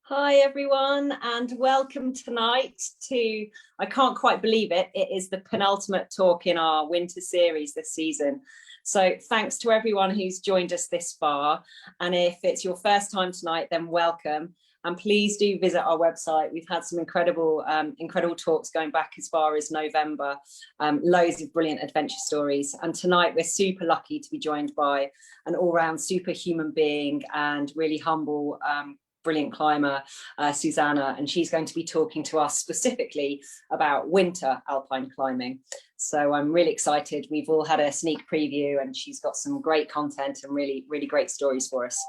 Hi everyone, and welcome tonight to, I can't quite believe it, it is the penultimate talk in our winter series this season. So thanks to everyone who's joined us this far, and if it's your first time tonight, then welcome. And please do visit our website. We've had some incredible talks going back as far as November, loads of brilliant adventure stories. And tonight we're super lucky to be joined by an all-round superhuman being and really humble, brilliant climber, Suzana, and she's going to be talking to us specifically about winter alpine climbing. So I'm really excited. We've all had a sneak preview and she's got some great content and really great stories for us.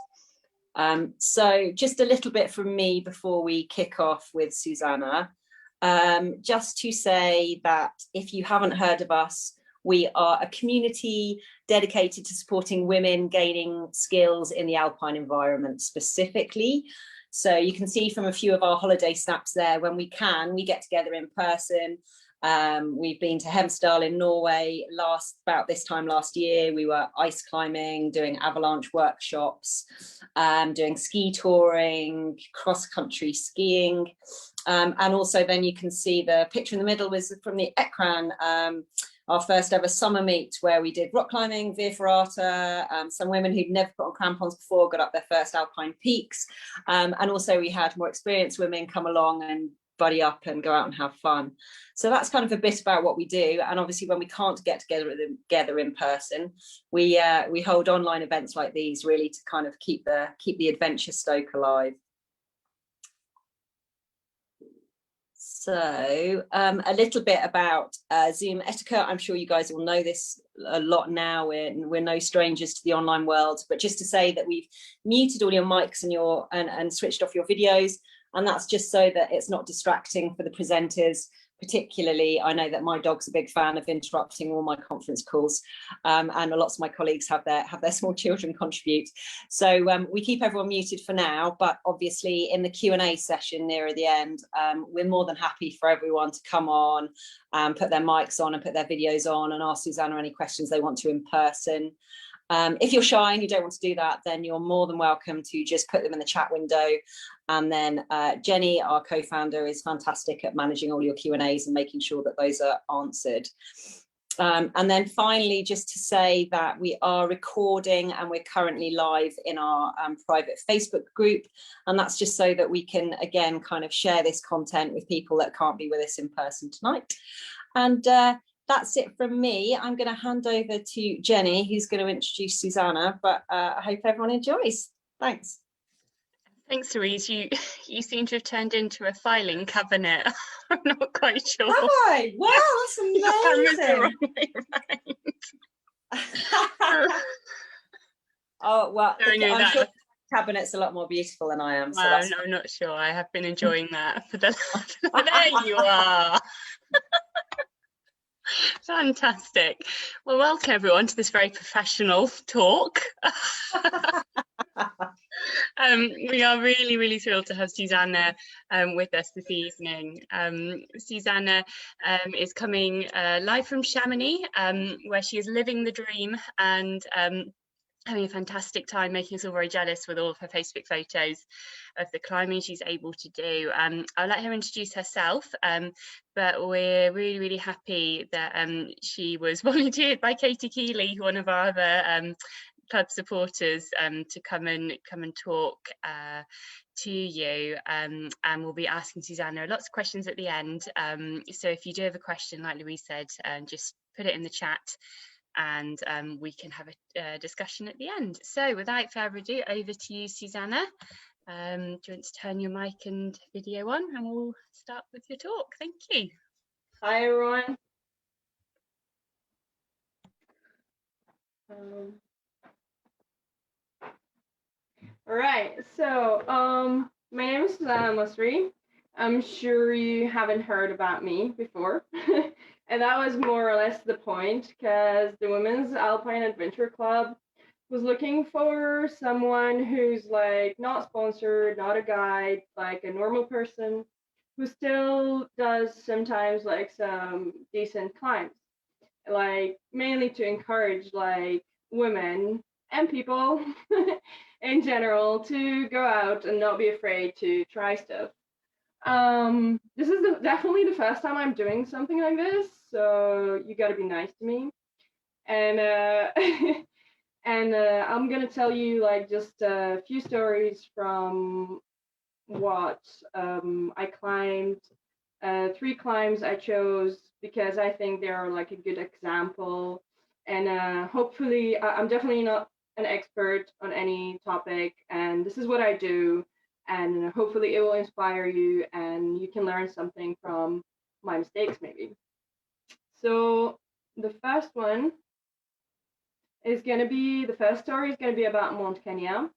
So just a little bit from me before we kick off with Suzana. Just to say that if you haven't heard of us, we are a community dedicated to supporting women gaining skills in the alpine environment specifically. So you can see from a few of our holiday snaps there, when we can, we get together in person. We've been to Hemsedal in Norway about this time last year. We were ice climbing, doing avalanche workshops, doing ski touring, cross-country skiing. And also then you can see the picture in the middle was from the Ekran, our first ever summer meet, where we did rock climbing, via ferrata. Some women who'd never put on crampons before got up their first alpine peaks. And also we had more experienced women come along and buddy up and go out and have fun. So that's kind of a bit about what we do. And obviously when we can't get together in person, we hold online events like these really to kind of keep the adventure stoke alive. So a little bit about Zoom etiquette. I'm sure you guys will know this a lot now. We're no strangers to the online world, but just to say that we've muted all your mics and switched off your videos. And that's just so that it's not distracting for the presenters. Particularly, I know that my dog's a big fan of interrupting all my conference calls, and lots of my colleagues have their small children contribute. So we keep everyone muted for now, but obviously in the Q&A session nearer the end, we're more than happy for everyone to come on and put their mics on and put their videos on and ask Suzana any questions they want to in person. If you're shy and you don't want to do that, then you're more than welcome to just put them in the chat window. And then Jenny, our co-founder, is fantastic at managing all your Q&As and making sure that those are answered. And then finally, just to say that we are recording and we're currently live in our private Facebook group. And that's just so that we can, again, kind of share this content with people that can't be with us in person tonight. And that's it from me. I'm going to hand over to Jenny, who's going to introduce Suzana, but I hope everyone enjoys. Thanks. Thanks, Louise. You seem to have turned into a filing cabinet. I'm not quite sure. Have I? Wow, that's amazing. Oh, well, I'm sure the cabinet's a lot more beautiful than I am. So no, I'm not sure. I have been enjoying that. There you are. Fantastic. Well, welcome everyone to this very professional talk. We are really thrilled to have Suzana with us this evening. Suzana is coming live from Chamonix, where she is living the dream and having a fantastic time, making us all very jealous with all of her Facebook photos of the climbing she's able to do. I'll let her introduce herself, but we're really happy that she was volunteered by Katie Keeley, one of our other club supporters, to come and talk to you, and we'll be asking Suzana lots of questions at the end. So if you do have a question, like Louise said, just put it in the chat and we can have a discussion at the end. So without further ado, over to you, Suzana. Do you want to turn your mic and video on and we'll start with your talk? Thank you. Hi everyone. All right, so my name is Suzana Massri. I'm sure you haven't heard about me before. And that was more or less the point, because the Women's Alpine Adventure Club was looking for someone who's like not sponsored, not a guide, like a normal person who still does sometimes like some decent climbs, like mainly to encourage like women and people in general to go out and not be afraid to try stuff. This is definitely the first time I'm doing something like this, so you got to be nice to me. And and I'm gonna tell you like just a few stories from what I climbed. 3 climbs I chose because I think they are like a good example. And hopefully, I'm definitely not an expert on any topic, and this is what I do. And hopefully, it will inspire you, and you can learn something from my mistakes, maybe. So the first one is gonna be the first story is gonna be about Mount Kenya,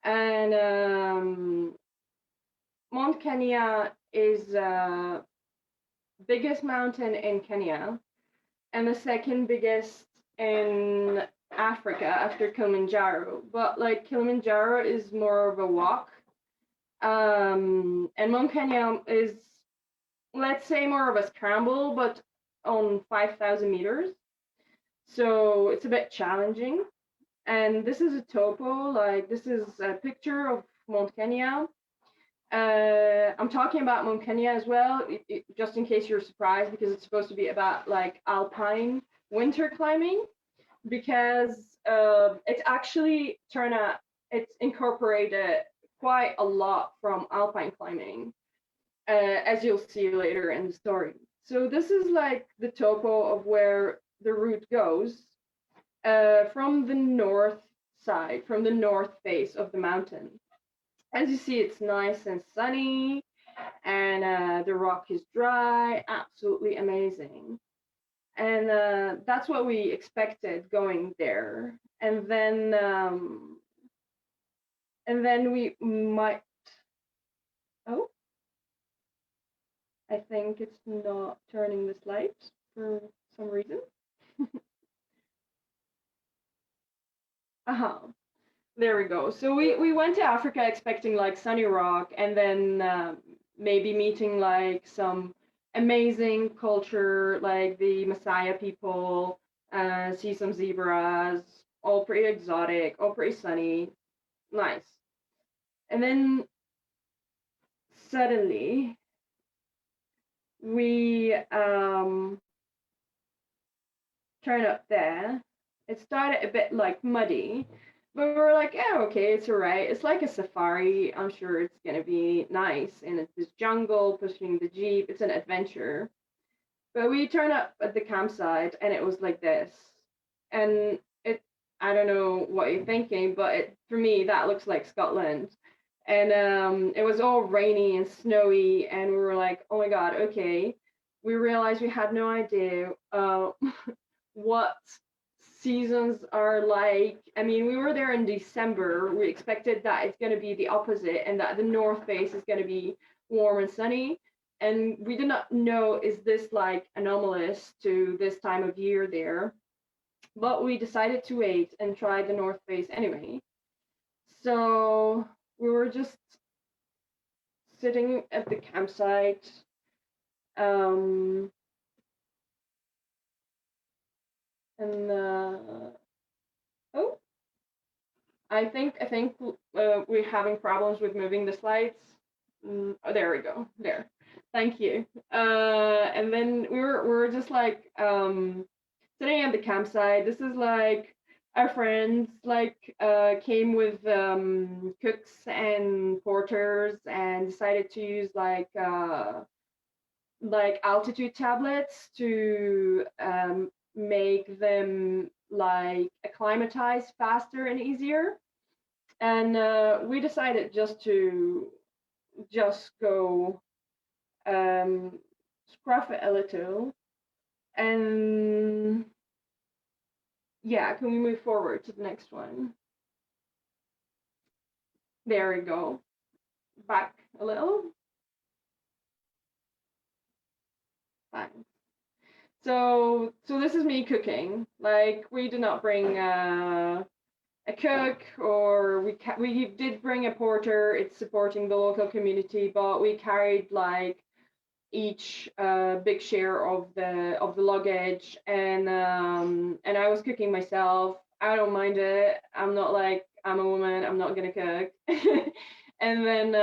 and Mount Kenya is biggest mountain in Kenya and the second biggest in Africa after Kilimanjaro. But like Kilimanjaro is more of a walk, and Mount Kenya is, let's say, more of a scramble, but on 5,000 meters. So it's a bit challenging. And this is a topo, like this is a picture of Mount Kenya. I'm talking about Mount Kenya as well, just in case you're surprised, because it's supposed to be about like Alpine winter climbing, because it's actually turned out it's incorporated quite a lot from Alpine climbing, as you'll see later in the story. So this is like the topo of where the route goes from the north side, from the north face of the mountain. As you see, it's nice and sunny, and the rock is dry, absolutely amazing. And that's what we expected going there. And then we might, oh, I think it's not turning this light for some reason. There we go. So we went to Africa expecting like sunny rock, and then maybe meeting like some amazing culture, like the Massai people, see some zebras, all pretty exotic, all pretty sunny, nice. And then suddenly we turn up there. It started a bit like muddy, but we were like, yeah, okay, it's all right. It's like a safari. I'm sure it's gonna be nice. And it's this jungle, pushing the Jeep. It's an adventure. But we turn up at the campsite and it was like this. And I don't know what you're thinking, but for me, that looks like Scotland. And it was all rainy and snowy, and we were like, oh my God, okay. We realized we had no idea what seasons are like. I mean, we were there in December. We expected that it's going to be the opposite, and that the north face is going to be warm and sunny. And we did not know, is this like anomalous to this time of year there? But we decided to wait and try the north face anyway. So we were just sitting at the campsite. Oh, I think we're having problems with moving the slides. Oh, there we go. There. Thank you. And then we were just like sitting at the campsite. This is like our friends like came with cooks and porters and decided to use like altitude tablets to make them like acclimatize faster and easier. And we decided just to go scruff it a little. And yeah, can we move forward to the next one? There we go. Back a little. Fine. So this is me cooking. Like, we did not bring a cook, or we did bring a porter. It's supporting the local community, but we carried like each big share of the luggage, and I was cooking myself. I don't mind it. I'm not like, I'm a woman, I'm not gonna cook. And then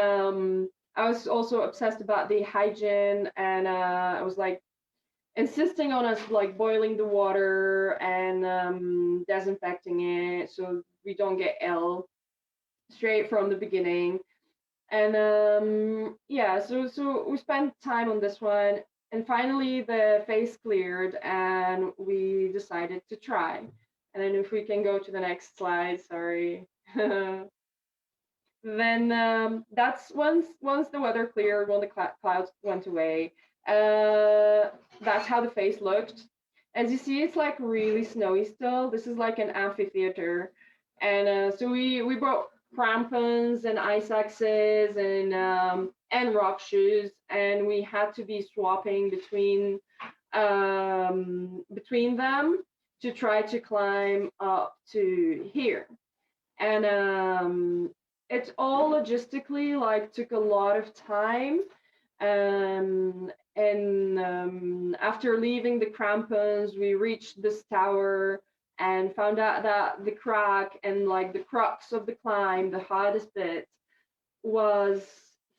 I was also obsessed about the hygiene, and I was like insisting on us like boiling the water and disinfecting it so we don't get ill straight from the beginning. And yeah, so we spent time on this one, and finally the face cleared, and we decided to try. And then if we can go to the next slide, sorry. Then that's once the weather cleared, when the clouds went away. That's how the face looked. As you see, it's like really snowy still. This is like an amphitheater, and so we brought crampons and ice axes and rock shoes, and we had to be swapping between them to try to climb up to here. And it all logistically like took a lot of time. And after leaving the crampons, we reached this tower and found out that the crack and like the crux of the climb, the hardest bit, was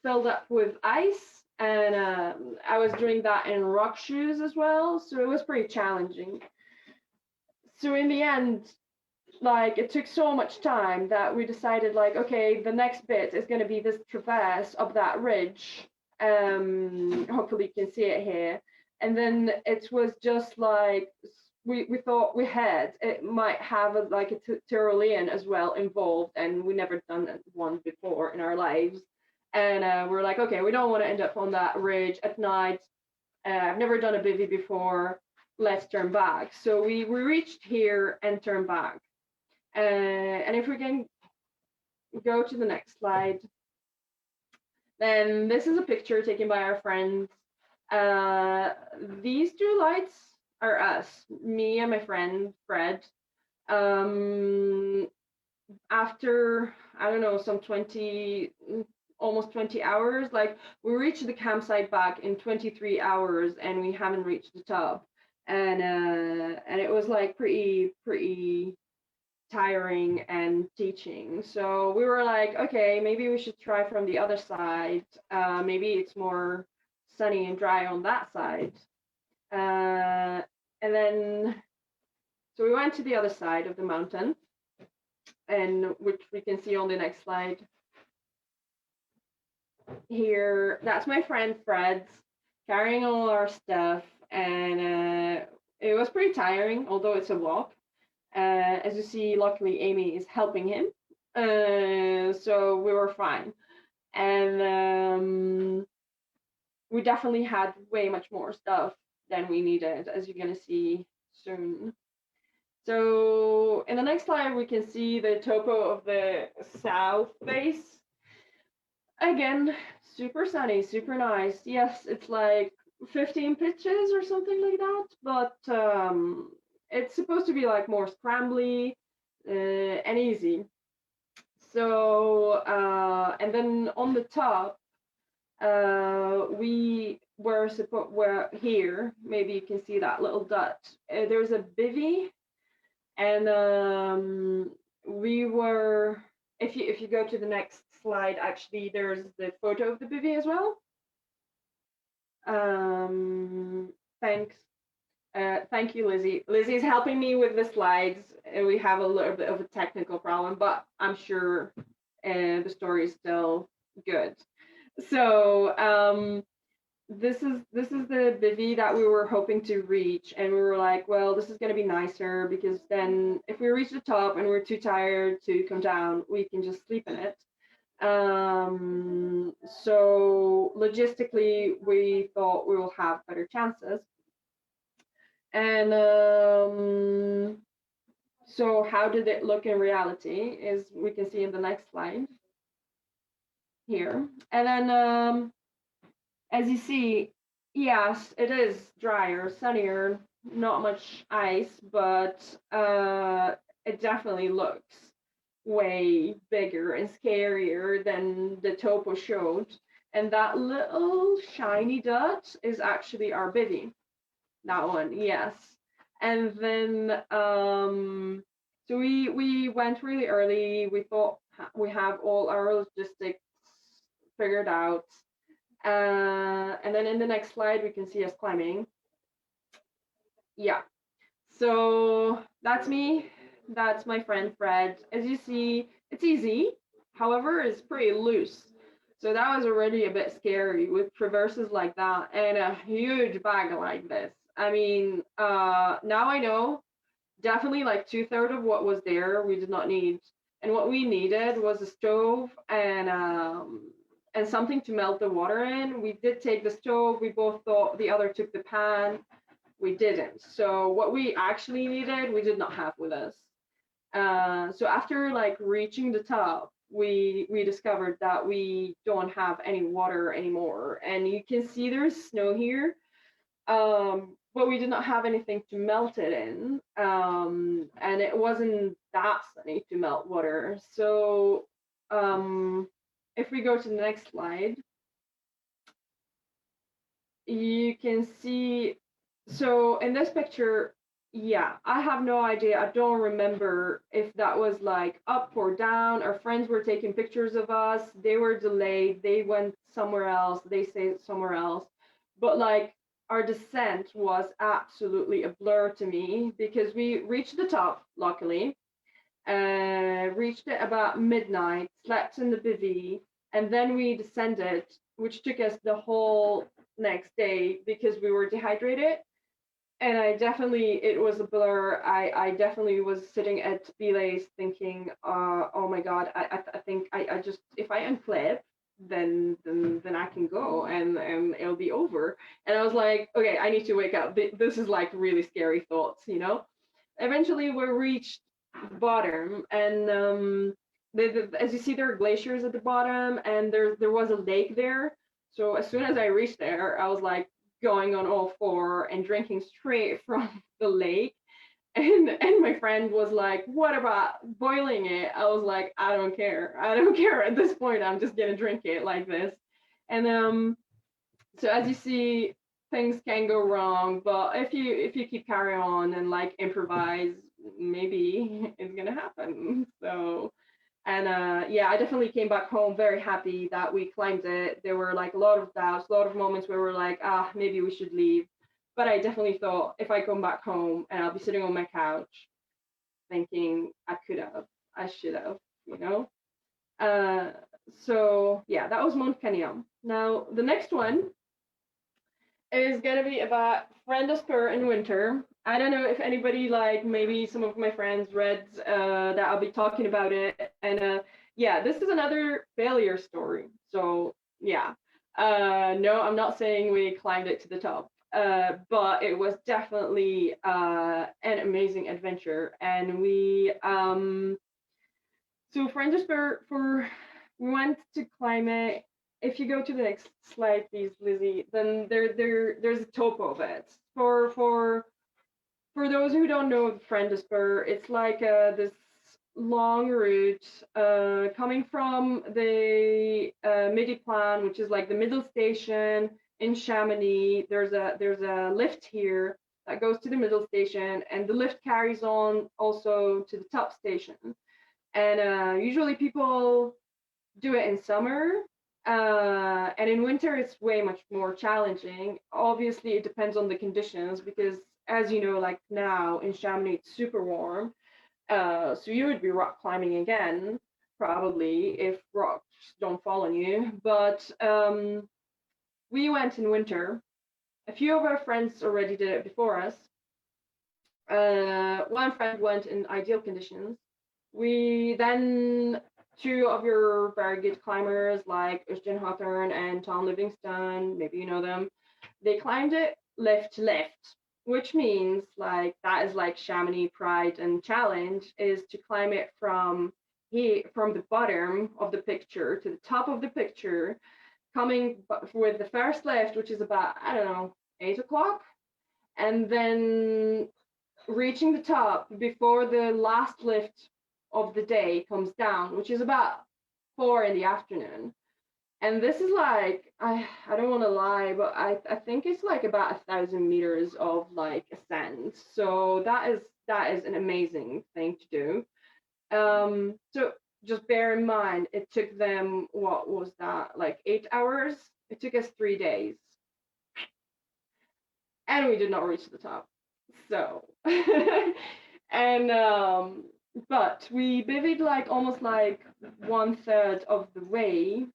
filled up with ice. And I was doing that in rock shoes as well, so it was pretty challenging. So in the end, like it took so much time that we decided like, okay, the next bit is going to be this traverse up that ridge. Hopefully you can see it here. And then it was just like we thought it might have like a Tyrolean as well involved, and we never done one before in our lives. And we're like, okay, we don't want to end up on that ridge at night. I've never done a bivvy before. Let's turn back. So we reached here and turned back. And if we can go to the next slide, then this is a picture taken by our friends. These two lights are us, me and my friend Fred. After, I don't know, almost 20 hours, like we reached the campsite back in 23 hours and we haven't reached the top. And it was like pretty tiring and teaching. So we were like, okay, maybe we should try from the other side. Maybe it's more sunny and dry on that side. And then, so we went to the other side of the mountain, and which we can see on the next slide. Here, that's my friend Fred carrying all our stuff, and it was pretty tiring, although it's a walk. As you see, luckily Amy is helping him, so we were fine. And we definitely had way much more stuff than we needed, as you're gonna see soon. So in the next slide, we can see the topo of the south face. Again, super sunny, super nice. Yes, it's like 15 pitches or something like that, but it's supposed to be like more scrambly and easy. So, and then on the top, we were here. Maybe you can see that little dot. There's a bivvy, and we were. If you go to the next slide, actually, there's the photo of the bivvy as well. Thanks. Thank you, Lizzie. Lizzie's helping me with the slides. We have a little bit of a technical problem, but I'm sure the story is still good. So this is the bivvy that we were hoping to reach, and we were like, well, this is going to be nicer because then if we reach the top and we're too tired to come down, we can just sleep in it. So logistically, we thought we will have better chances. And so how did it look in reality is we can see in the next slide here. And then as you see, yes, it is drier, sunnier, not much ice, but it definitely looks way bigger and scarier than the topo showed. And that little shiny dot is actually our bivvy. That one, yes. And then so So we went really early. We thought we have all our logistics figured out. And then in the next slide, we can see us climbing. Yeah. So that's me. That's my friend Fred. As you see, it's easy. However, it's pretty loose. So that was already a bit scary with traverses like that and a huge bag like this. I mean, now I know definitely like 2/3 of what was there we did not need. And what we needed was a stove and something to melt the water in. We did take the stove. We both thought the other took the pan. We didn't. So what we actually needed, we did not have with us. So after like reaching the top, we discovered that we don't have any water anymore. And you can see there's snow here, but we did not have anything to melt it in. And it wasn't that sunny to melt water. So if we go to the next slide, you can see, so in this picture, yeah, I have no idea. I don't remember if that was like up or down. Our friends were taking pictures of us. They were delayed. They went somewhere else. They stayed somewhere else. But like our descent was absolutely a blur to me because we reached the top, luckily. Reached it about midnight, slept in the bivvy, and then we descended, which took us the whole next day because we were dehydrated. And it was a blur. I definitely was sitting at belays thinking, oh my God, I think I just, if I unclip, then I can go and it'll be over. And I was like, okay, I need to wake up. This is like really scary thoughts, you know? Eventually we reached bottom and as you see, there are glaciers at the bottom and there was a lake there. So as soon as I reached there, I was like going on all four and drinking straight from the lake. And my friend was like, what about boiling it? I was like, I don't care. I don't care at this point. I'm just gonna drink it like this. And so as you see, things can go wrong, but if you keep carrying on and like improvise, maybe it's gonna happen. So and yeah, I definitely came back home very happy that we climbed it. There were like a lot of doubts, a lot of moments where we're like, maybe we should leave. But I definitely thought if I come back home and I'll be sitting on my couch thinking I could have, I should have, you know? So yeah, that was Mont Canyon. Now the next one is gonna be about Fredo in winter. I don't know if anybody, like maybe some of my friends read that I'll be talking about it. And yeah, this is another failure story. So yeah, no, I'm not saying we climbed it to the top, but it was definitely an amazing adventure. And we, so Fredo, we went to climb it. If you go to the next slide, please, Lizzie, then there's a topo of it. For those who don't know Fredo, it's like this long route coming from the Midi Plan, which is like the middle station in Chamonix. There's a lift here that goes to the middle station, and the lift carries on also to the top station. And usually people do it in summer. And in winter, it's way much more challenging. Obviously, it depends on the conditions because, as you know, like now in Chamonix, it's super warm. So you would be rock climbing again, probably, if rocks don't fall on you. But we went in winter. A few of our friends already did it before us. One friend went in ideal conditions. We then, two of your very good climbers like Øystein Hawthorne and Tom Livingston, maybe you know them, they climbed it lift to lift, which means like that is like Chamonix pride and challenge is to climb it from the bottom of the picture to the top of the picture, coming with the first lift, which is about, I don't know, 8 o'clock, and then reaching the top before the last lift of the day comes down, which is about 4 in the afternoon. And this is like, I don't want to lie, but I think it's like about 1,000 meters of like ascent. So that is an amazing thing to do. So just bear in mind, it took them, what was that, like 8 hours? It took us 3 days. And we did not reach the top. So, and, but we bivvied like almost like 1/3 of the way.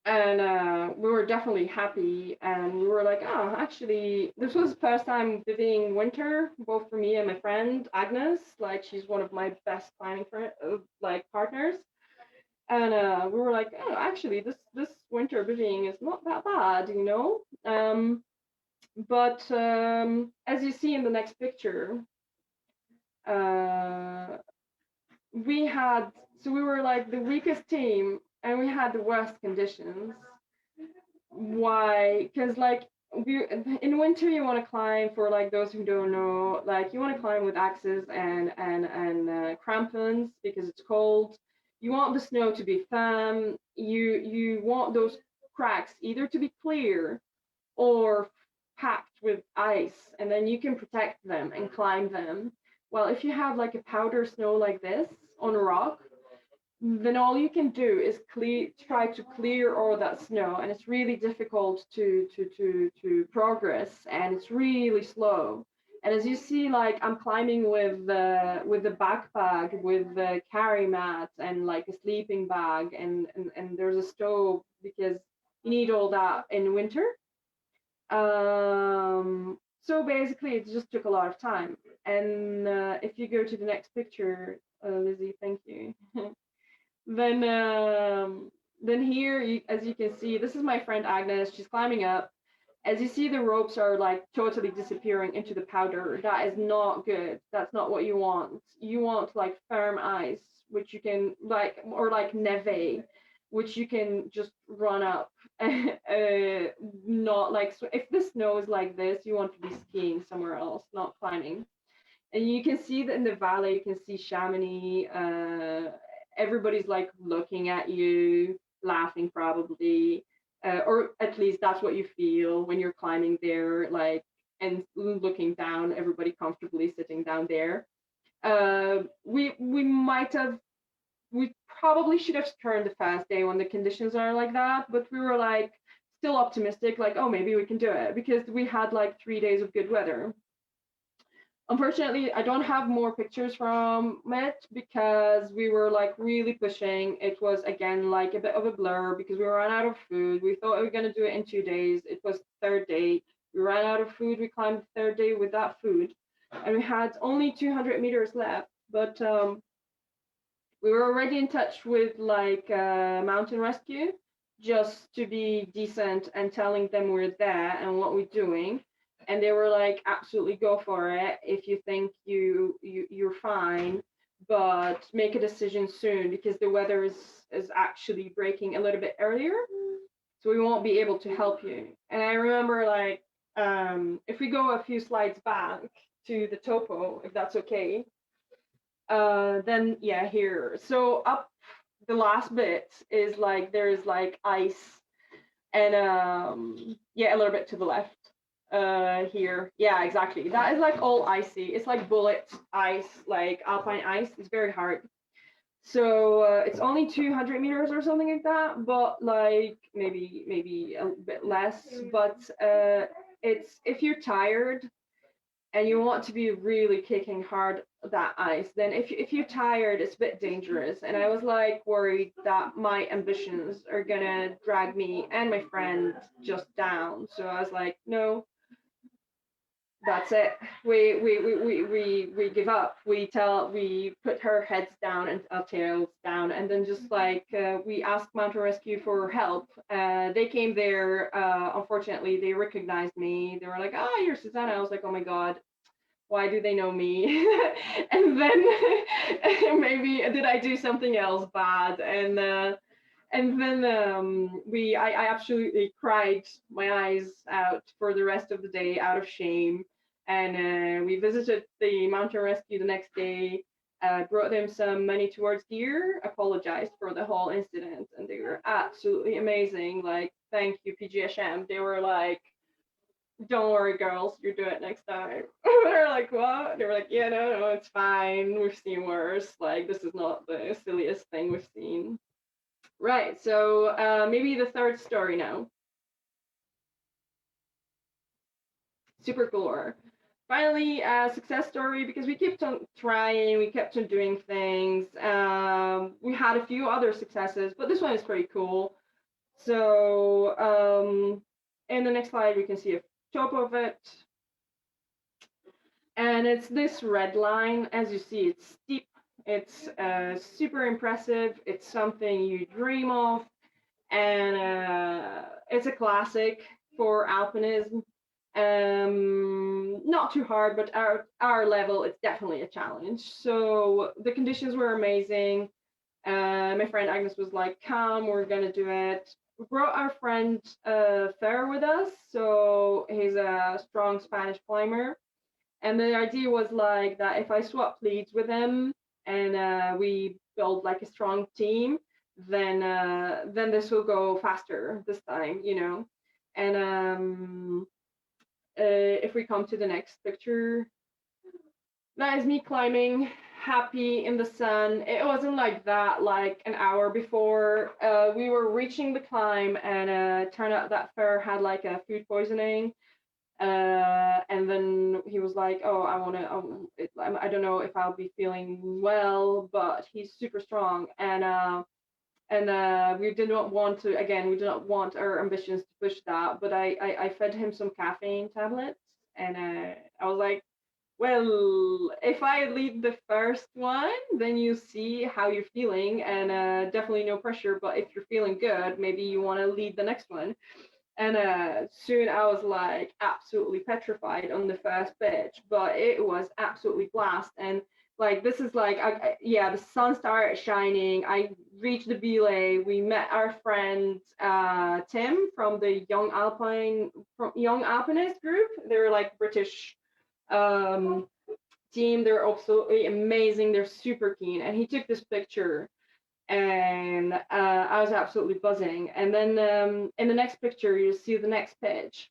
And we were definitely happy. And we were like, oh, actually, this was the first time bivvying winter, both for me and my friend Agnes. Like, she's one of my best climbing like partners. And we were like, oh, actually, this winter bivvying is not that bad, you know. But as you see in the next picture, we had, so we were like the weakest team, and we had the worst conditions. Why? Because like in winter you want to climb, for like those who don't know, like you want to climb with axes and crampons because it's cold. You want the snow to be firm. You want those cracks either to be clear or packed with ice, and then you can protect them and climb them. Well, if you have like a powder snow like this on a rock, then all you can do is try to clear all that snow, and it's really difficult to progress, and it's really slow. And as you see, like I'm climbing with the backpack, with the carry mat, and like a sleeping bag, and there's a stove because you need all that in winter. So basically, it just took a lot of time. And if you go to the next picture, Lizzie, thank you. then then here, as you can see, this is my friend Agnes. She's climbing up. As you see, the ropes are like totally disappearing into the powder. That is not good. That's not what you want. You want like firm ice, which you can like, or like neve, which you can just run up. Not like, so if the snow is like this, you want to be skiing somewhere else, not climbing. And you can see that in the valley, you can see Chamonix. Everybody's like looking at you, laughing probably, or at least that's what you feel when you're climbing there, like, and looking down, everybody comfortably sitting down there. We probably should have turned the fast day when the conditions are like that, but we were like still optimistic, like, oh, maybe we can do it, because we had like 3 days of good weather. Unfortunately, I don't have more pictures from it because we were like really pushing. It was again like a bit of a blur because we ran out of food. We thought we were gonna do it in 2 days. It was the third day. We ran out of food. We climbed the third day without food, and we had only 200 meters left. But we were already in touch with like mountain rescue, just to be decent and telling them we're there and what we're doing. And they were like, absolutely go for it if you think you're fine, but make a decision soon because the weather is actually breaking a little bit earlier, so we won't be able to help you. And I remember like, if we go a few slides back to the topo, if that's okay, then yeah, here. So up the last bit is like there's like ice, and yeah, a little bit to the left. Here, yeah, exactly. That is like all icy. It's like bullet ice, like alpine ice. It's very hard. So it's only 200 meters or something like that, but like maybe a bit less. But it's, if you're tired and you want to be really kicking hard that ice, then if you're tired, it's a bit dangerous. And I was like worried that my ambitions are gonna drag me and my friend just down. So I was like, no, that's it. We give up. We put her heads down and our tails down, and then just like we asked mountain rescue for help. They came there. Unfortunately, they recognized me. They were like, "Ah, oh, you're Suzana." I was like, "Oh my god, why do they know me?" And then maybe did I do something else bad? And then I absolutely cried my eyes out for the rest of the day out of shame. And we visited the mountain rescue the next day. brought them some money towards gear, apologized for the whole incident, and they were absolutely amazing. Like, thank you, PGSM. They were like, don't worry, girls, you do it next time. They're like, what? They were like, yeah, no, it's fine. We've seen worse. Like, this is not the silliest thing we've seen. Right, so maybe the third story now. Super couloir. Finally, a success story because we kept on trying, we kept on doing things. We had a few other successes, but this one is pretty cool. So in the next slide, we can see a top of it. And it's this red line. As you see, it's steep. It's super impressive. It's something you dream of. And it's a classic for alpinism. Not too hard, but our level, it's definitely a challenge. So the conditions were amazing. My friend Agnes was like, come, we're gonna do it. We brought our friend Fer with us, so he's a strong Spanish climber, and the idea was like that if I swap leads with him and we build like a strong team, then this will go faster this time, you know. And if we come to the next picture, that is me climbing, happy in the sun. It wasn't like that like an hour before. We were reaching the climb, and it turned out that Fer had like a food poisoning. And then he was like, oh, I don't know if I'll be feeling well, but he's super strong. And we did not want to, again, we did not want our ambitions to push that, but I fed him some caffeine tablets, and I was like, well, if I lead the first one, then you see how you're feeling, and definitely no pressure, but if you're feeling good, maybe you want to lead the next one. And soon I was like absolutely petrified on the first pitch, but it was absolutely blast. And like, this is like, yeah, the sun started shining. I reached the belay. We met our friend Tim from the Young Alpinist group. They were like British team. They're absolutely amazing. They're super keen. And he took this picture, and I was absolutely buzzing. And then in the next picture, you see the next pitch.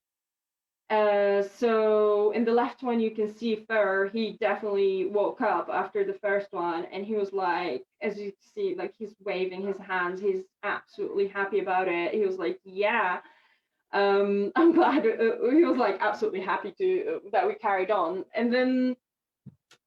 So in the left one, you can see Fer. He definitely woke up after the first one, and he was like, as you see, like he's waving his hands. He's absolutely happy about it. He was like, yeah, I'm glad. He was like absolutely happy to that we carried on. And then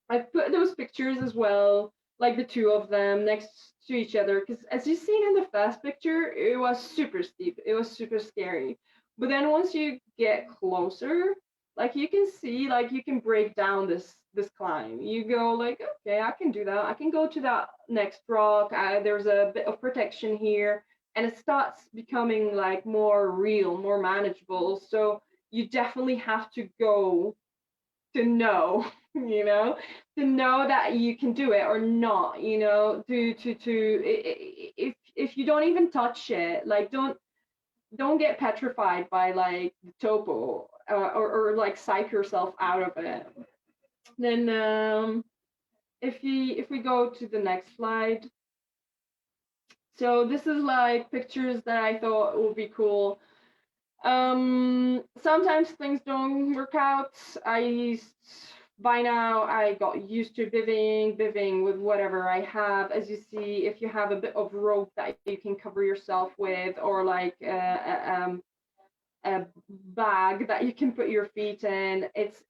I put those pictures as well, like the two of them next to each other, because as you've seen in the first picture, it was super steep. It was super scary. But then once you get closer, like you can see, like you can break down this climb. You go like, okay, I can do that. I can go to that next rock. There's a bit of protection here, and it starts becoming like more real, more manageable. So you definitely have to go to know, you know, to know that you can do it or not, you know, if you don't even touch it, like don't get petrified by like the topo, or like psych yourself out of it. Then if we go to the next slide, so this is like pictures that I thought would be cool. Sometimes things don't work out. By now I got used to bivvying with whatever I have. As you see, if you have a bit of rope that you can cover yourself with, or like a bag that you can put your feet in, it's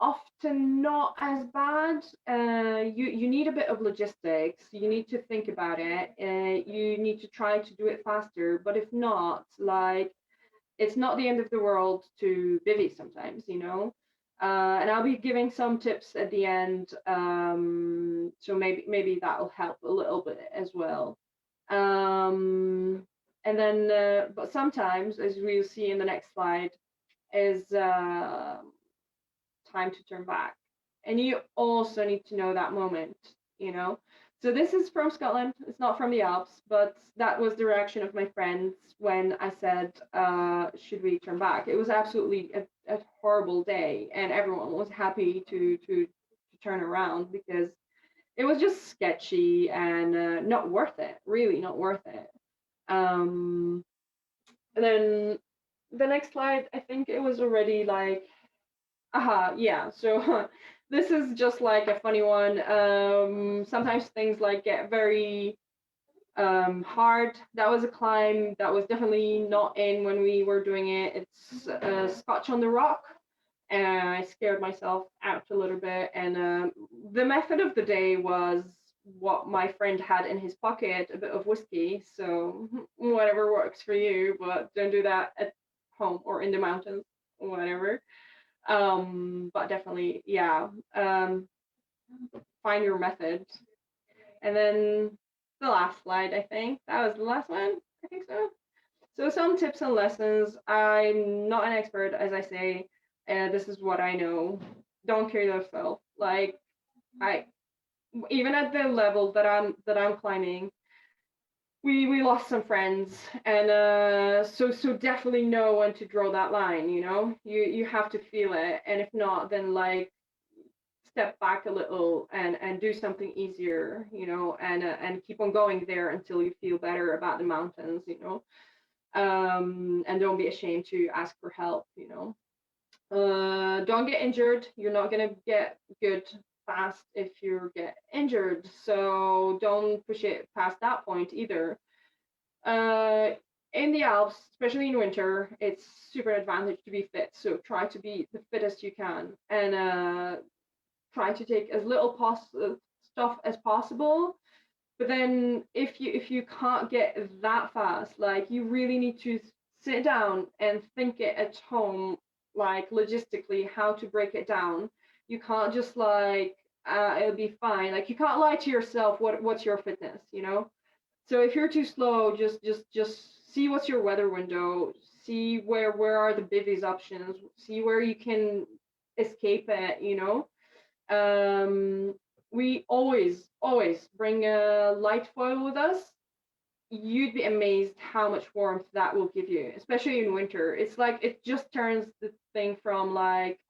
often not as bad. You need a bit of logistics. You need to think about it. You need to try to do it faster. But if not, like, it's not the end of the world to bivvy sometimes, you know. And I'll be giving some tips at the end, so maybe that'll help a little bit as well. And then, but sometimes, as we'll see in the next slide, is time to turn back. And you also need to know that moment, you know. So this is from Scotland. It's not from the Alps, but that was the reaction of my friends when I said, should we turn back? It was absolutely a horrible day, and everyone was happy to turn around, because it was just sketchy and not worth it, really not worth it. And then the next slide, I think it was already like, yeah, so this is just like a funny one. Sometimes things like get very hard. That was a climb that was definitely not in when we were doing it. It's Scotch on the Rock, and I scared myself out a little bit. And the method of the day was what my friend had in his pocket, a bit of whiskey. So whatever works for you, but don't do that at home or in the mountains, whatever. But definitely, yeah, find your method. And then the last slide, I think that was the last one. I think so. So some tips and lessons. I'm not an expert, as I say. This is what I know. Don't kill yourself. Like, even at the level that I'm climbing, we lost some friends, and so definitely know when to draw that line. You know, you have to feel it, and if not, then like step back a little and do something easier, you know, and keep on going there until you feel better about the mountains, you know. And don't be ashamed to ask for help, you know. Don't get injured. You're not gonna get good fast if you get injured, so don't push it past that point either. In the Alps, especially in winter, it's super advantage to be fit, so try to be the fittest you can, and try to take as little stuff as possible. But then if you can't get that fast, like you really need to sit down and think it at home, like logistically how to break it down. You can't just like it'll be fine. Like you can't lie to yourself what's your fitness, you know. So if you're too slow, just see what's your weather window, see where are the bivvies options, see where you can escape it, you know. We always bring a light foil with us. You'd be amazed how much warmth that will give you, especially in winter. It's like it just turns the thing from like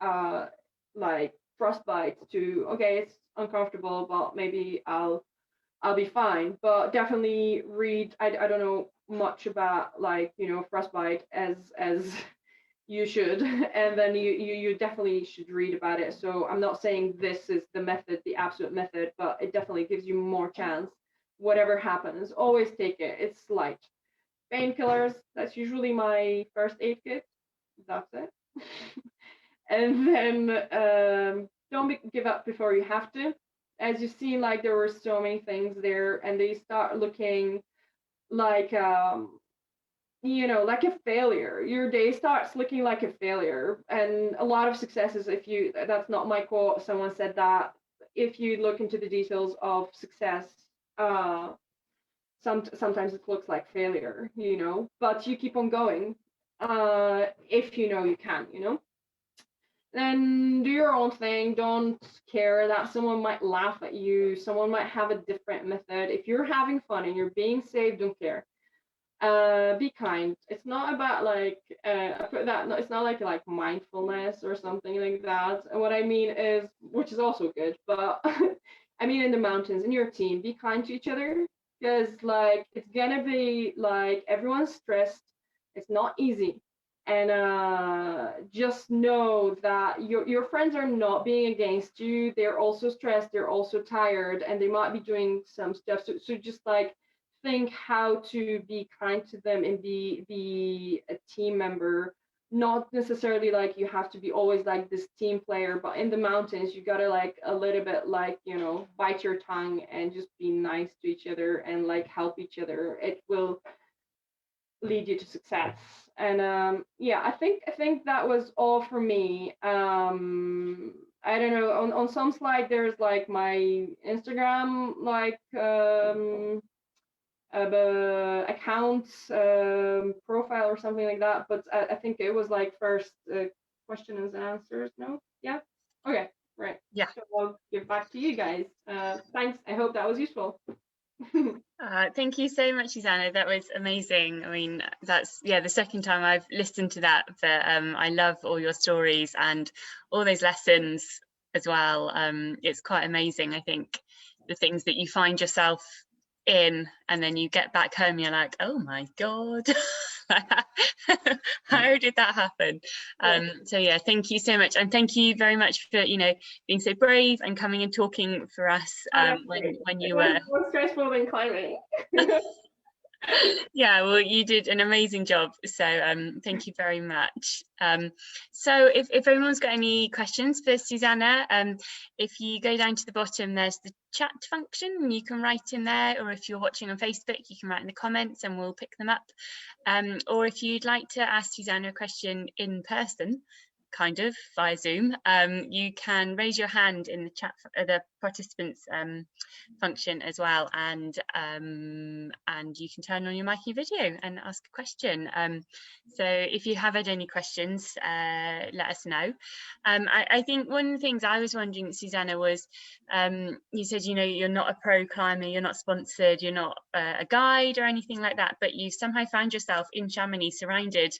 frostbite to okay, it's uncomfortable, but maybe I'll be fine. But definitely read. I don't know much about like, you know, frostbite as you should, and then you definitely should read about it. So I'm not saying this is the method, the absolute method, but it definitely gives you more chance. Whatever happens, always take it. It's light. Painkillers, that's usually my first aid kit. That's it. And then don't give up before you have to. As you see, like there were so many things there, and they start looking like you know, like a failure. Your day starts looking like a failure, and a lot of successes, if you, that's not my quote, someone said that, if you look into the details of success, sometimes it looks like failure, you know, but you keep on going, if you know you can, you know. Then do your own thing. Don't care that someone might laugh at you, someone might have a different method. If you're having fun and you're being safe, don't care. Be kind. It's not about like I put that, it's not like mindfulness or something like that. And what I mean is, which is also good, but I mean in the mountains, in your team, be kind to each other, because like it's gonna be like everyone's stressed. It's not easy, and just know that your friends are not being against you. They're also stressed. They're also tired, and they might be doing some stuff. So just like think how to be kind to them and be a team member. Not necessarily like you have to be always like this team player, but in the mountains you gotta like a little bit like, you know, bite your tongue and just be nice to each other and like help each other. It will lead you to success. And yeah, I think that was all for me. I don't know, on some slide there's like my Instagram like accounts profile or something like that, but I think it was like first questions and answers. No, yeah, okay, right, Yeah. So I'll give back to you guys. Thanks, I hope that was useful. Thank you so much, Suzana. That was amazing. I mean, that's the second time I've listened to that, but I love all your stories and all those lessons as well. It's quite amazing, I think, the things that you find yourself in, and then you get back home, you're like, oh my god, how did that happen? So yeah, thank you so much, and thank you very much for being so brave and coming and talking for us when you were more stressful than climbing. Yeah, well, you did an amazing job, so thank you very much. So if everyone's got any questions for Suzana, if you go down to the bottom, there's the chat function, and you can write in there, or if you're watching on Facebook, you can write in the comments and we'll pick them up. Or if you'd like to ask Suzana a question in person, kind of via Zoom, you can raise your hand in the chat, the participants function as well, and you can turn on your mic and video and ask a question. So if you have had any questions, let us know. I think one of the things I was wondering, Suzana, was you said you're not a pro climber, you're not sponsored, you're not a guide or anything like that, but you somehow found yourself in Chamonix surrounded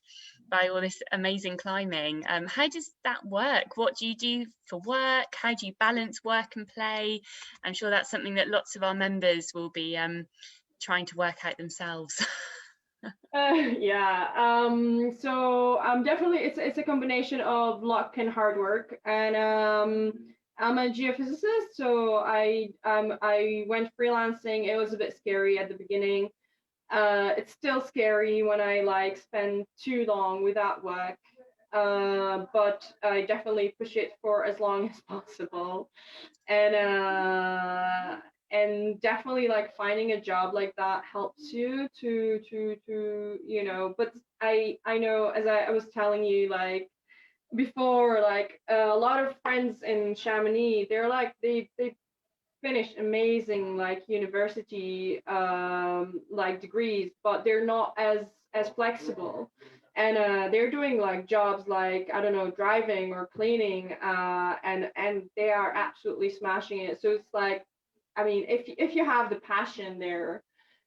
by all this amazing climbing. How does that work? What do you do for work? How do you balance work and play? I'm sure that's something that lots of our members will be trying to work out themselves. So definitely it's a combination of luck and hard work, and I'm a geophysicist, so I went freelancing. It was a bit scary at the beginning. It's still scary when I spend too long without work, but I definitely push it for as long as possible, and definitely finding a job like that helps you to but I know, as I was telling you before, a lot of friends in Chamonix, they're they finished amazing university degrees, but they're not as flexible, and they're doing jobs I don't know, driving or cleaning, and they are absolutely smashing it. So it's I mean, if you have the passion there,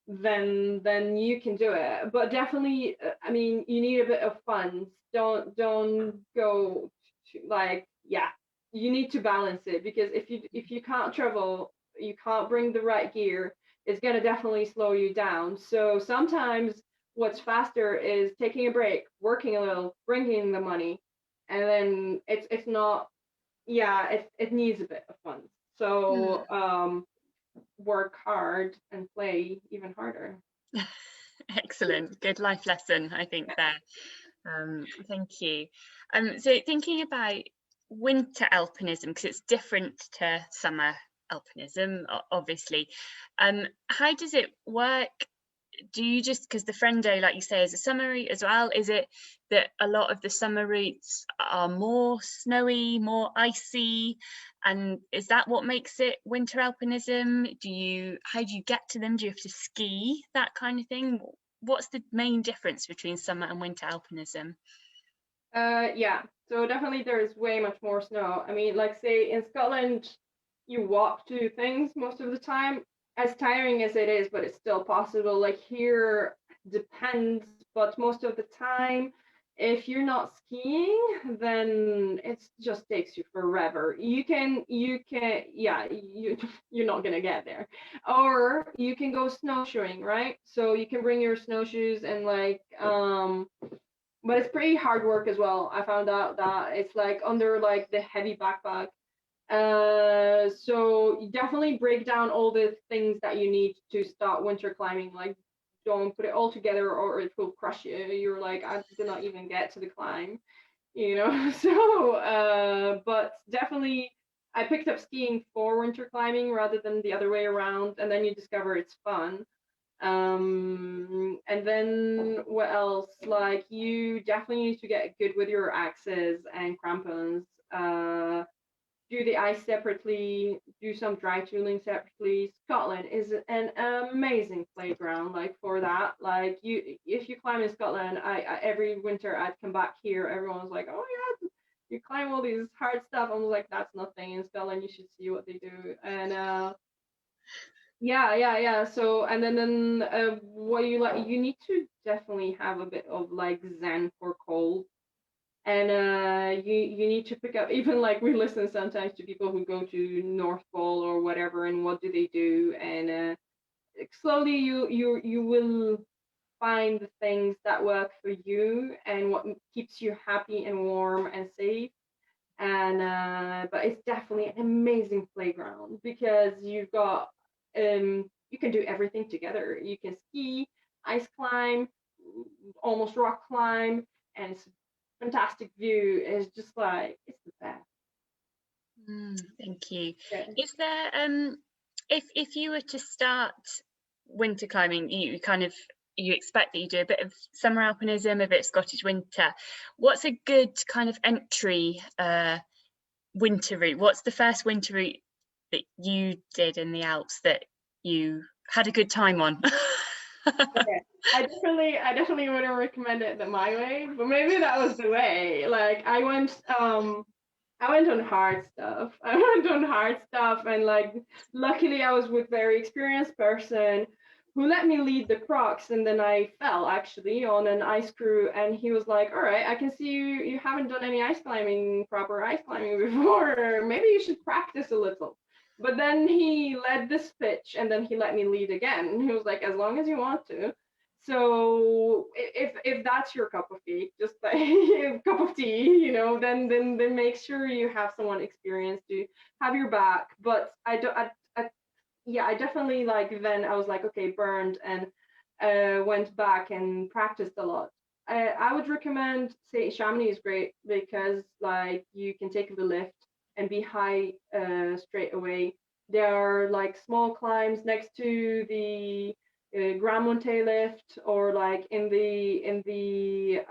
then you can do it. But definitely, I mean, you need a bit of funds. Don't go to you need to balance it, because if you can't travel, you can't bring the right gear, it's going to definitely slow you down. So sometimes what's faster is taking a break, working a little, bringing the money, and then it's not, it needs a bit of fun. So work hard and play even harder. Excellent, good life lesson, I think, there. Thank you. So thinking about winter alpinism, because it's different to summer alpinism, obviously, how does it work? Do you just, because the Fredo, like you say, is a summer route as well, is it that a lot of the summer routes are more snowy, more icy, and is that what makes it winter alpinism? How do you get to them? Do you have to ski, that kind of thing? What's the main difference between summer and winter alpinism? So definitely there's way much more snow. I mean, say in Scotland, you walk to things most of the time, as tiring as it is, but it's still possible. Here, depends, but most of the time, if you're not skiing, then it just takes you forever. You're not gonna get there. Or you can go snowshoeing, right? So you can bring your snowshoes and but it's pretty hard work as well. I found out that it's under the heavy backpack. So you definitely break down all the things that you need to start winter climbing. Don't put it all together or it will crush you. You're I did not even get to the climb, So, but definitely I picked up skiing for winter climbing rather than the other way around. And then you discover it's fun. And then what else? You definitely need to get good with your axes and crampons. Do the ice separately, do some dry tooling separately. Scotland is an amazing playground for that. If you climb in Scotland, I every winter I'd come back here, everyone's like, oh yeah, you climb all these hard stuff. I'm like, that's nothing. In Scotland, you should see what they do. And so, and then what you need to definitely have a bit of zen for cold. and you need to pick up, even like we listen sometimes to people who go to North Pole or whatever, and what do they do, and slowly you will find the things that work for you and what keeps you happy and warm and safe. And but it's definitely an amazing playground because you've got you can do everything together. You can ski, ice climb, almost rock climb, and it's a fantastic view. It's just like it's the best. Thank you. Yeah. Is there if you were to start winter climbing, you expect that you do a bit of summer alpinism, a bit of Scottish winter. What's a good kind of entry winter route? What's the first winter route that you did in the Alps that you had a good time on? Okay. I definitely wouldn't recommend it my way, but maybe that was the way. Like I went on hard stuff. And like luckily I was with very experienced person who let me lead the crocs, and then I fell actually on an ice crew, and he was like, all right, I can see you haven't done any proper ice climbing before. Maybe you should practice a little. But then he led this pitch, and then he let me lead again. He was like, as long as you want to. So if that's your cup of tea, just like a cup of tea, then make sure you have someone experienced to have your back. But I definitely, like, then I was like, okay, burned, and went back and practiced a lot. I would recommend, say, Chamonix is great because like you can take the lift and be high straight away. There are like small climbs next to the Grand Monte lift, or like in the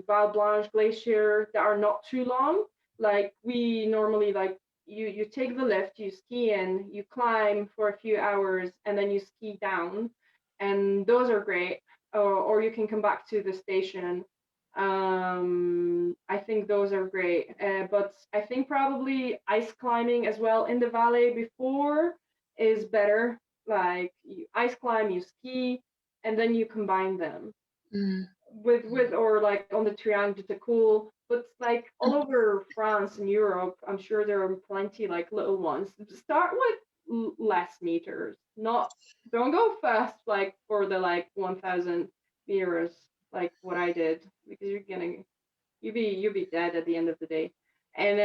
Val Blanche Glacier, that are not too long. Like we normally, like you take the lift, you ski in, you climb for a few hours, and then you ski down, and those are great. Or you can come back to the station. I think those are great. But I think probably ice climbing as well in the valley before is better. Like you ice climb, you ski, and then you combine them with or like on the Triangle de Cool. But like all over France and Europe, I'm sure there are plenty like little ones. Start with less meters. Don't go fast like for the like 1,000 meters like what I did, because you'll be dead at the end of the day, and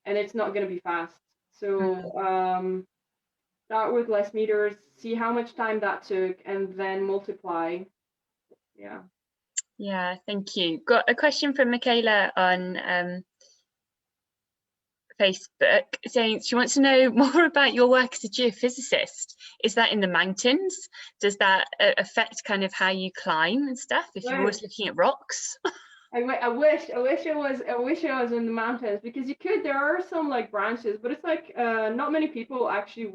it's not gonna be fast. So start with less meters, see how much time that took, and then multiply. Yeah, thank you. Got a question from Michaela on Facebook saying she wants to know more about your work as a geophysicist. Is that in the mountains? Does that affect kind of how you climb and stuff if you're always looking at rocks? I wish it was in the mountains, because there are some like branches, but it's like not many people actually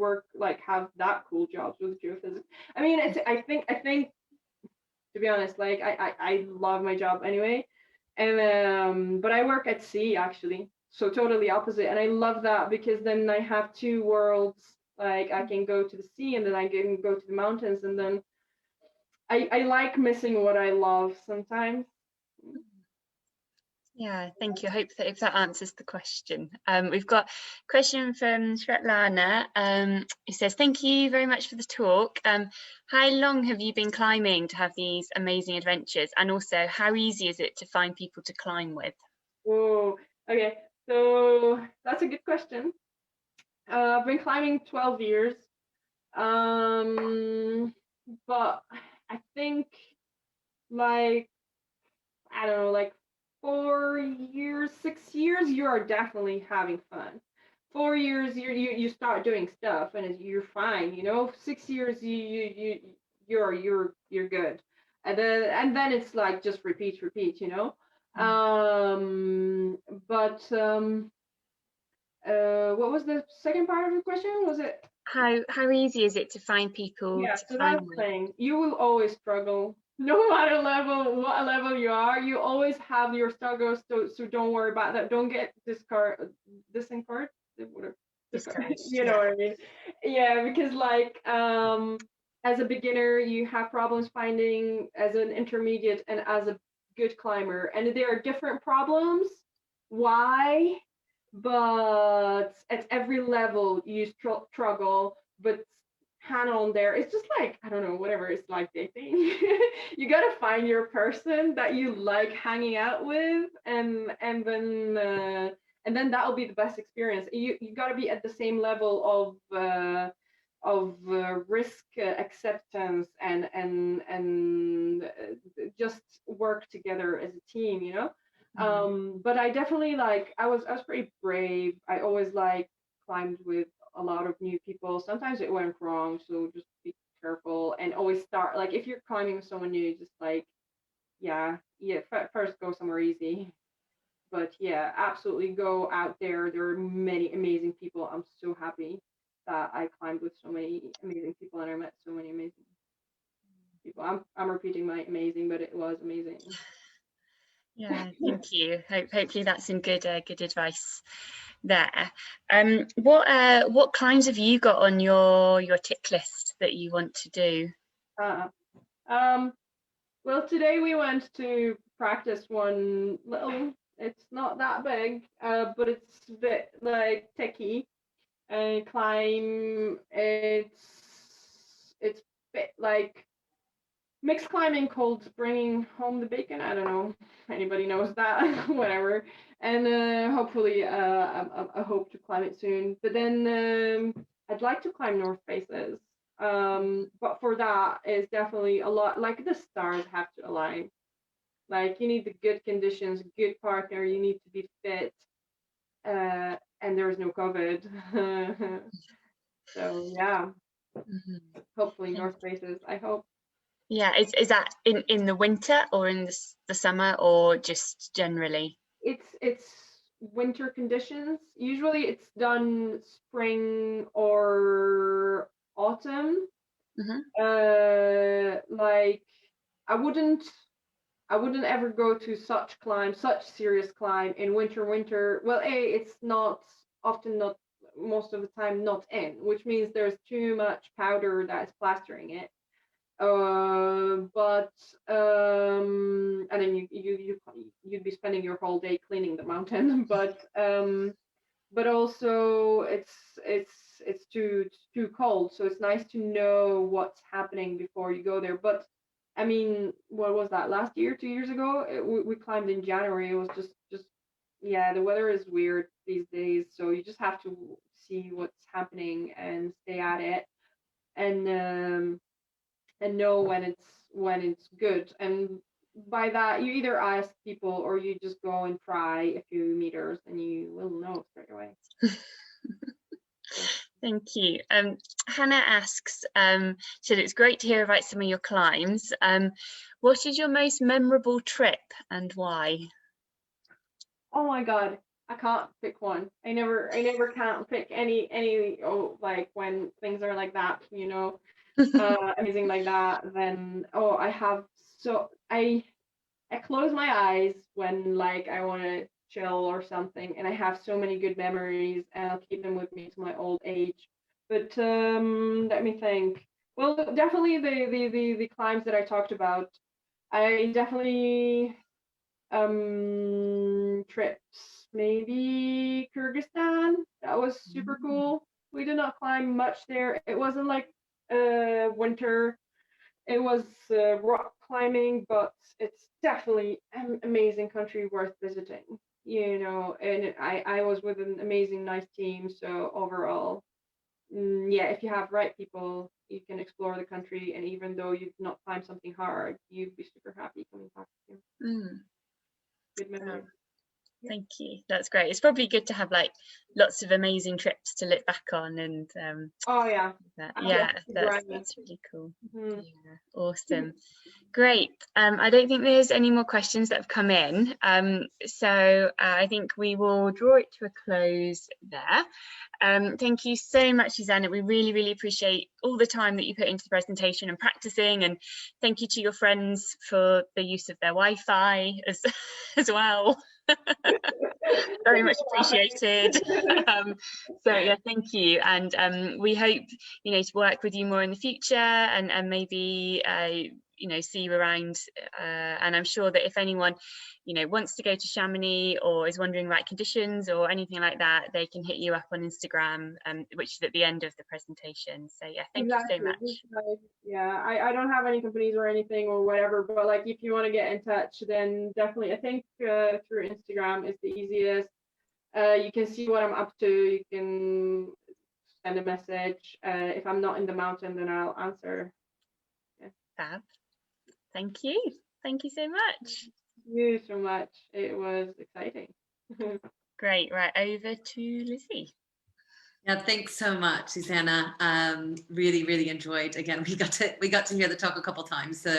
have that cool jobs with geophysics. I mean, I think to be honest, like I love my job anyway, and but I work at sea actually, so totally opposite, and I love that because then I have two worlds. Like I can go to the sea, and then I can go to the mountains, and then I like missing what I love sometimes. Yeah, thank you. I hope that if that answers the question. We've got a question from Svetlana. It says, thank you very much for the talk. How long have you been climbing to have these amazing adventures? And also, how easy is it to find people to climb with? Oh, okay. So that's a good question. I've been climbing 12 years. But I think like, I don't know, like 4 years, 6 years, you are definitely having fun. 4 years, you start doing stuff and you're fine. 6 years, you're good, and then it's like just repeat. What was the second part of the question? Was it how easy is it to find people to so climb that's the with? thing. You will always struggle. No matter what level you are, you always have your struggles. So don't worry about that. Don't get disencouraged. Whatever. Discouraged, You know what I mean? Yeah, because like as a beginner, you have problems finding as an intermediate and as a good climber, and there are different problems. Why? But at every level you struggle, but hand on there, it's just like, I don't know, whatever, it's like dating. You gotta find your person that you like hanging out with, and then that'll be the best experience. You gotta be at the same level of risk acceptance, and just work together as a team, you know. But I definitely, like, I was pretty brave. I always like climbed with a lot of new people. Sometimes it went wrong, so just be careful and always start, like, if you're climbing with someone new, just like, first go somewhere easy. But yeah, absolutely go out there. There are many amazing people. I'm so happy that I climbed with so many amazing people and I met so many amazing people. I'm repeating my amazing, but it was amazing. Yeah, thank you. Hopefully that's some good advice there. What climbs have you got on your tick list that you want to do? Well, today we went to practice one little. It's not that big, but it's a bit like techie climb. It's bit like mixed climbing called bringing home the bacon. I don't know if anybody knows that. Whatever. And hopefully I hope to climb it soon. But then I'd like to climb North Faces. But for that is definitely a lot, like, the stars have to align. Like, you need the good conditions, good partner, you need to be fit, and there's no COVID. So yeah, hopefully North Faces, I hope. Yeah, is that in the winter or in the summer, or just generally? It's winter conditions. Usually it's done spring or autumn. Like, I wouldn't ever go to such serious climb in winter. Well, it's not often, not most of the time, not in, which means there's too much powder that is plastering it. But and then you'd be spending your whole day cleaning the mountain. But also it's too cold, so it's nice to know what's happening before you go there. But I mean, what was that, last year, 2 years ago? We climbed in January. It was just yeah, the weather is weird these days, so you just have to see what's happening and stay at it, and know when it's good. And by that, you either ask people or you just go and try a few meters and you will know straight away. Thank you. Hannah asks, said it's great to hear about some of your climbs. What is your most memorable trip and why? Oh my God, I can't pick one. I never can't pick any like, when things are like that, you know, amazing like that, then I close my eyes when, like, I want to chill or something, and I have so many good memories, and I'll keep them with me to my old age. But let me think. Well, definitely the climbs that I talked about. I definitely trips, maybe Kyrgyzstan. That was super cool. We did not climb much there. It wasn't like winter. It was rock climbing, but it's definitely an amazing country worth visiting, you know. And I was with an amazing, nice team. So overall, yeah, if you have right people, you can explore the country. And even though you've not climbed something hard, you'd be super happy coming back to. Good memory. Thank you. That's great. It's probably good to have, like, lots of amazing trips to look back on, and oh yeah, that's really cool. Yeah, awesome. Great. I don't think there's any more questions that have come in, so I think we will draw it to a close there. Thank you so much, Suzana. We really appreciate all the time that you put into the presentation and practicing, and thank you to your friends for the use of their Wi-Fi as well. Very much appreciated. So yeah, thank you, and we hope, you know, to work with you more in the future, and maybe you know, see you around, and I'm sure that if anyone, you know, wants to go to Chamonix or is wondering about conditions or anything like that, they can hit you up on Instagram, which is at the end of the presentation. So yeah, thank you so much. Yeah, I don't have any companies or anything or whatever, but like if you want to get in touch, then definitely I think through Instagram is the easiest. You can see what I'm up to. You can send a message. If I'm not in the mountain, then I'll answer. Yeah. Fab. Thank you. Thank you so much. Thank you so much. It was exciting. Great. Right, over to Lizzie. Yeah, thanks so much, Suzana. Really enjoyed. Again, we got to hear the talk a couple times, so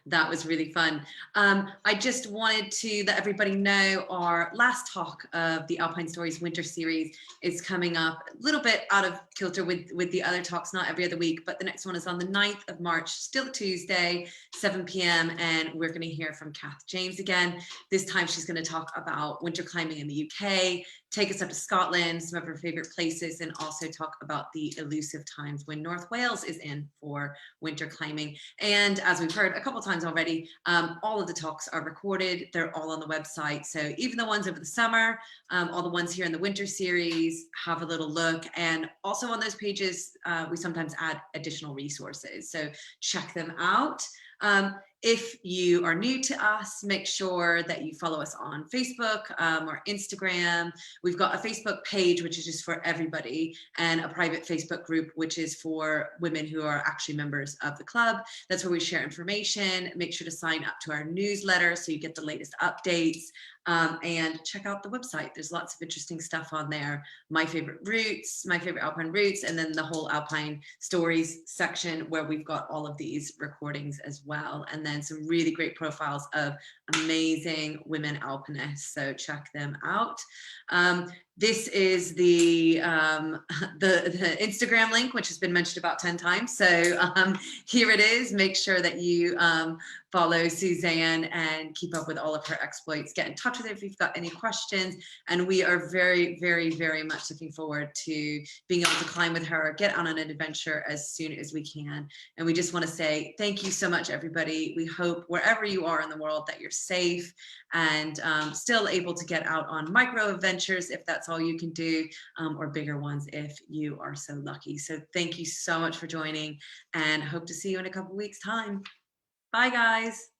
that was really fun. I just wanted to let everybody know our last talk of the Alpine Stories Winter Series is coming up a little bit out of kilter with the other talks, not every other week, but the next one is on the 9th of March, still Tuesday, 7 p.m. and we're going to hear from Kath James again. This time she's going to talk about winter climbing in the UK, take us up to Scotland, some of her favorite places, and also talk about the elusive times when North Wales is in for winter climbing. And as we've heard a couple times already, all of the talks are recorded. They're all on the website. So even the ones over the summer, all the ones here in the winter series, have a little look. And also on those pages, we sometimes add additional resources. So check them out. If you are new to us, make sure that you follow us on Facebook or Instagram. We've got a Facebook page, which is just for everybody, and a private Facebook group, which is for women who are actually members of the club. That's where we share information. Make sure to sign up to our newsletter so you get the latest updates. And check out the website. There's lots of interesting stuff on there. My favorite routes, my favorite Alpine routes, and then the whole Alpine Stories section where we've got all of these recordings as well. And then some really great profiles of amazing women alpinists. So check them out. This is the Instagram link, which has been mentioned about 10 times. So here it is. Make sure that you follow Suzanne and keep up with all of her exploits. Get in touch with her if you've got any questions. And we are very much looking forward to being able to climb with her, get on an adventure as soon as we can. And we just want to say thank you so much, everybody. We hope wherever you are in the world that you're safe and still able to get out on micro adventures if that's all you can do, or bigger ones if you are so lucky. So thank you so much for joining, and hope to see you in a couple weeks time. Bye guys.